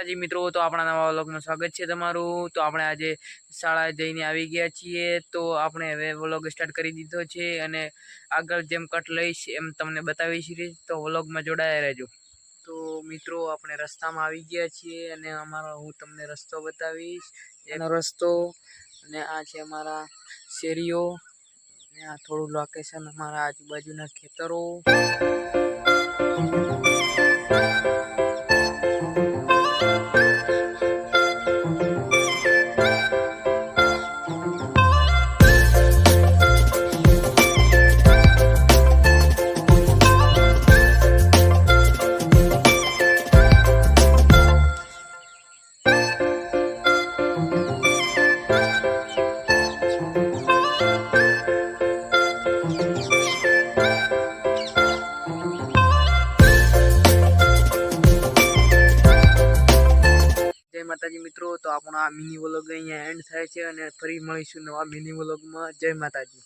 માતાજી મિત્રો, તો આપણા નવા વ્લોગમાં સ્વાગત છે તમારું। તો આપણે આજે શાળાએ જઈને આવી ગયા છીએ, તો આપણે હવે વ્લોગ સ્ટાર્ટ કરી દીધો છે અને આગળ જેમ કટ લઈશ એમ તમને બતાવીશ, તો વ્લોગમાં જોડાયા રહેજો। તો મિત્રો આપણે રસ્તામાં આવી ગયા છીએ અને હું તમને રસ્તો બતાવીશ, એનો રસ્તો અને આ છે અમારા શેરીઓ અને આ થોડું લોકેશન અમારા આજુબાજુના ખેતરો। जय माताजी मित्रों, तो अपना मिनी व्लॉग अहींया एंड थाय छे अने फरी मळीशुं नवा मिनी व्लॉग में। जय माताजी।